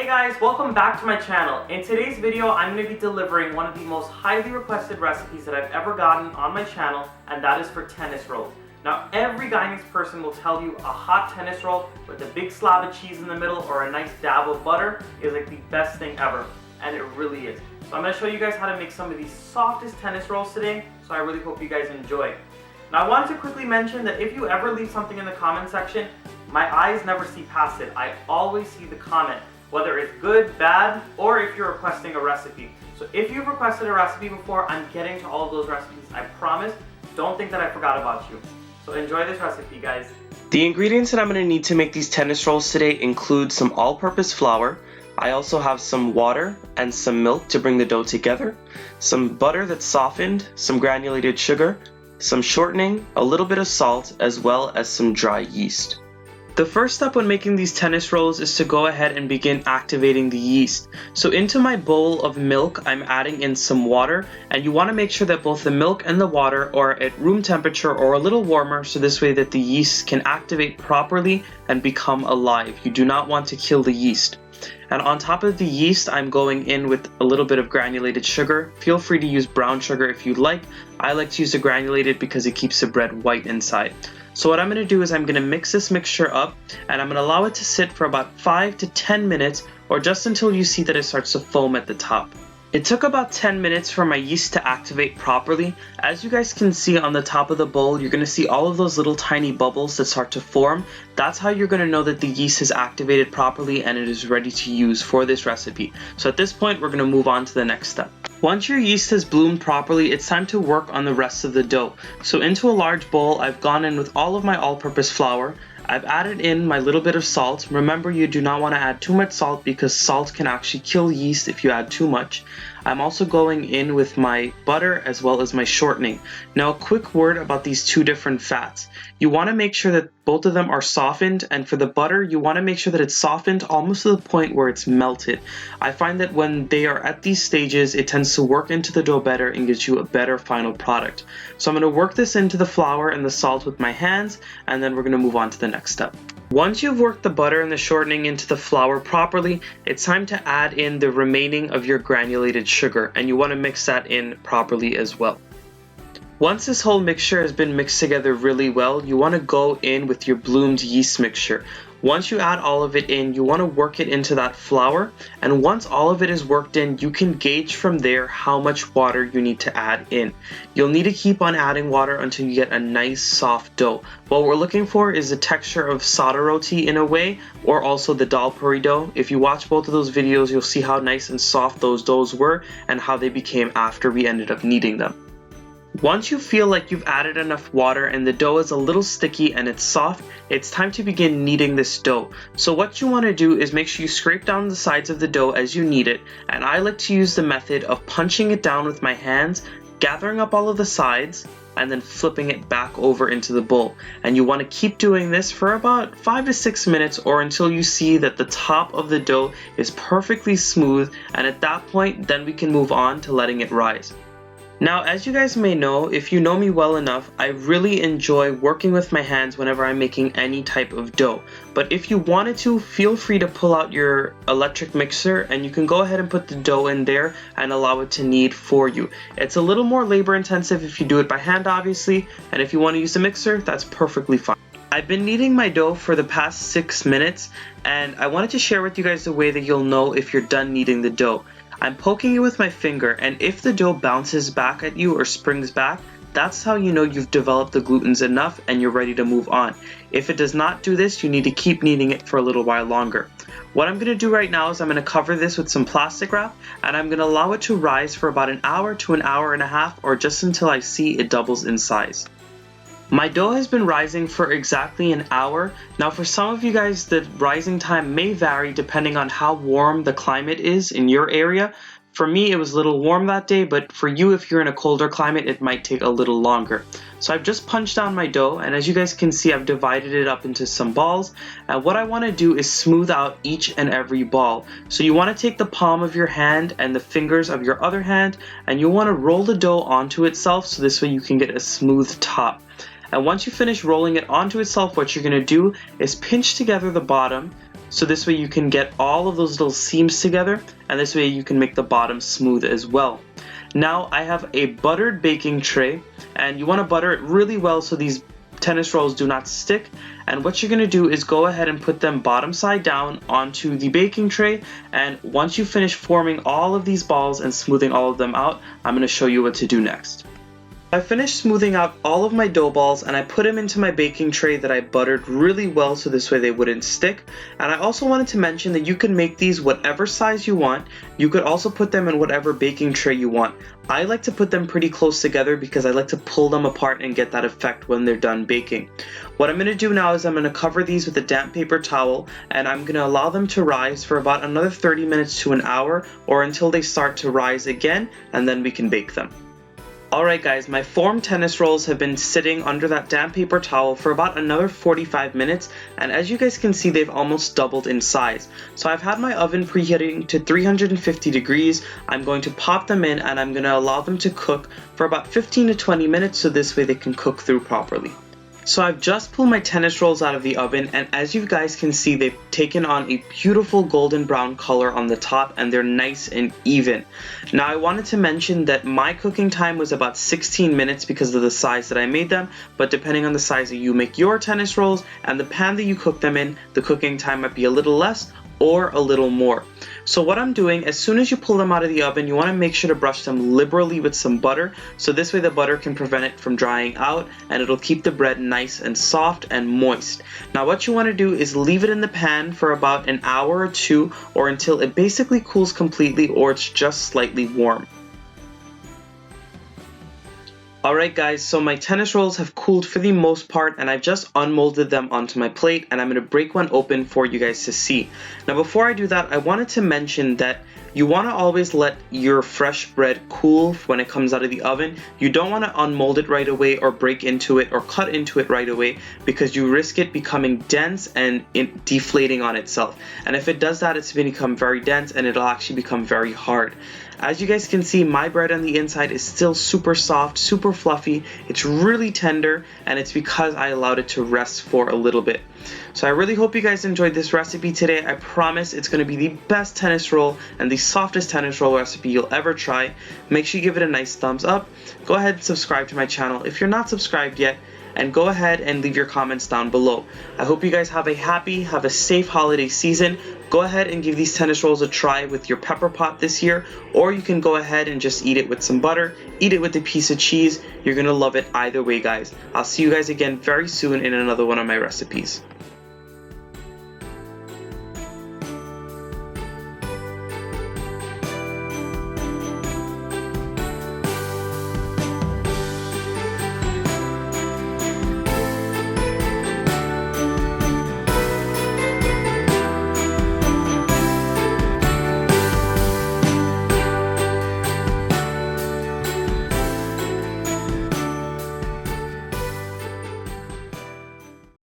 guys, welcome back to my channel. In today's video, I'm going to be delivering one of the most highly requested recipes that I've ever gotten on my channel, and that is for tennis rolls. Now, every Guyanese person will tell you a hot tennis roll with a big slab of cheese in the middle or a nice dab of butter is like the best thing ever, and it really is. So I'm going to show you guys how to make some of the softest tennis rolls today, so I really hope you guys enjoy. Now, I wanted to quickly mention that if you ever leave something in the comment section, my eyes never see past it. I always see the comment, whether it's good, bad, or if you're requesting a recipe. So if you've requested a recipe before, I'm getting to all of those recipes, I promise. Don't think that I forgot about you. So enjoy this recipe, guys. The ingredients that I'm going to need to make these tennis rolls today include some all-purpose flour. I also have some water and some milk to bring the dough together, some butter that's softened, some granulated sugar, some shortening, a little bit of salt, as well as some dry yeast. The first step when making these tennis rolls is to go ahead and begin activating the yeast. So into my bowl of milk, I'm adding in some water, and you want to make sure that both the milk and the water are at room temperature or a little warmer, so this way that the yeast can activate properly and become alive. You do not want to kill the yeast. And on top of the yeast, I'm going in with a little bit of granulated sugar. Feel free to use brown sugar if you'd like. I like to use the granulated because it keeps the bread white inside. So what I'm going to do is I'm going to mix this mixture up, and I'm going to allow it to sit for about 5 to 10 minutes, or just until you see that it starts to foam at the top. It took about 10 minutes for my yeast to activate properly. As you guys can see on the top of the bowl, you're going to see all of those little tiny bubbles that start to form. That's how you're going to know that the yeast has activated properly and it is ready to use for this recipe. So at this point, we're going to move on to the next step. Once your yeast has bloomed properly, it's time to work on the rest of the dough. So into a large bowl, I've gone in with all of my all-purpose flour. I've added in my little bit of salt. Remember, you do not want to add too much salt because salt can actually kill yeast if you add too much. I'm also going in with my butter as well as my shortening. Now, a quick word about these two different fats. You want to make sure that both of them are softened, and for the butter, you want to make sure that it's softened almost to the point where it's melted. I find that when they are at these stages, it tends to work into the dough better and gives you a better final product. So I'm going to work this into the flour and the salt with my hands, and then we're going to move on to the next step. Once you've worked the butter and the shortening into the flour properly, it's time to add in the remaining of your granulated sugar, and you want to mix that in properly as well. Once this whole mixture has been mixed together really well, you want to go in with your bloomed yeast mixture. Once you add all of it in, you want to work it into that flour, and once all of it is worked in, you can gauge from there how much water you need to add in. You'll need to keep on adding water until you get a nice soft dough. What we're looking for is the texture of sada roti in a way, or also the dal puri dough. If you watch both of those videos, you'll see how nice and soft those doughs were and how they became after we ended up kneading them. Once you feel like you've added enough water and the dough is a little sticky and it's soft, it's time to begin kneading this dough. So what you want to do is make sure you scrape down the sides of the dough as you knead it, and I like to use the method of punching it down with my hands, gathering up all of the sides, and then flipping it back over into the bowl. And you want to keep doing this for about 5 to 6 minutes, or until you see that the top of the dough is perfectly smooth, and at that point, then we can move on to letting it rise. Now, as you guys may know, if you know me well enough, I really enjoy working with my hands whenever I'm making any type of dough. But if you wanted to, feel free to pull out your electric mixer and you can go ahead and put the dough in there and allow it to knead for you. It's a little more labor intensive if you do it by hand, obviously, and if you want to use a mixer, that's perfectly fine. I've been kneading my dough for the past 6 minutes, and I wanted to share with you guys the way that you'll know if you're done kneading the dough. I'm poking it with my finger, and if the dough bounces back at you or springs back, that's how you know you've developed the glutens enough and you're ready to move on. If it does not do this, you need to keep kneading it for a little while longer. What I'm going to do right now is I'm going to cover this with some plastic wrap, and I'm going to allow it to rise for about an hour to an hour and a half, or just until I see it doubles in size. My dough has been rising for exactly an hour. Now, for some of you guys, the rising time may vary depending on how warm the climate is in your area. For me, it was a little warm that day, but for you, if you're in a colder climate, it might take a little longer. So I've just punched down my dough, and as you guys can see, I've divided it up into some balls. And what I want to do is smooth out each and every ball. So you want to take the palm of your hand and the fingers of your other hand, and you want to roll the dough onto itself, so this way you can get a smooth top. And once you finish rolling it onto itself, what you're going to do is pinch together the bottom, so this way you can get all of those little seams together, and this way you can make the bottom smooth as well. Now I have a buttered baking tray, and you want to butter it really well so these tennis rolls do not stick. And what you're going to do is go ahead and put them bottom side down onto the baking tray, and once you finish forming all of these balls and smoothing all of them out, I'm going to show you what to do next. I finished smoothing out all of my dough balls, and I put them into my baking tray that I buttered really well so this way they wouldn't stick. And I also wanted to mention that you can make these whatever size you want. You could also put them in whatever baking tray you want. I like to put them pretty close together because I like to pull them apart and get that effect when they're done baking. What I'm going to do now is I'm going to cover these with a damp paper towel, and I'm going to allow them to rise for about another 30 minutes to an hour, or until they start to rise again, and then we can bake them. Alright guys, my formed tennis rolls have been sitting under that damp paper towel for about another 45 minutes, and as you guys can see, they've almost doubled in size. So I've had my oven preheating to 350 degrees. I'm going to pop them in, and I'm going to allow them to cook for about 15 to 20 minutes so this way they can cook through properly. So I've just pulled my tennis rolls out of the oven, and as you guys can see, they've taken on a beautiful golden brown color on the top, and they're nice and even. Now I wanted to mention that my cooking time was about 16 minutes because of the size that I made them, but depending on the size that you make your tennis rolls and the pan that you cook them in, the cooking time might be a little less or a little more. So what I'm doing, as soon as you pull them out of the oven, you want to make sure to brush them liberally with some butter, so this way the butter can prevent it from drying out, and it'll keep the bread nice and soft and moist. Now what you want to do is leave it in the pan for about an hour or two, or until it basically cools completely or it's just slightly warm. Alright guys, so my tennis rolls have cooled for the most part, and I've just unmolded them onto my plate, and I'm going to break one open for you guys to see. Now before I do that, I wanted to mention that you want to always let your fresh bread cool when it comes out of the oven. You don't want to unmold it right away or break into it or cut into it right away, because you risk it becoming dense and deflating on itself. And if it does that, it's going to become very dense and it'll actually become very hard. As you guys can see, my bread on the inside is still super soft, super fluffy. It's really tender, and it's because I allowed it to rest for a little bit. So I really hope you guys enjoyed this recipe today. I promise it's going to be the best tennis roll and the softest tennis roll recipe you'll ever try. Make sure you give it a nice thumbs up. Go ahead and subscribe to my channel if you're not subscribed yet, and go ahead and leave your comments down below. I hope you guys have a safe holiday season. Go ahead and give these tennis rolls a try with your pepper pot this year, or you can go ahead and just eat it with some butter, eat it with a piece of cheese. You're gonna love it either way, guys. I'll see you guys again very soon in another one of my recipes.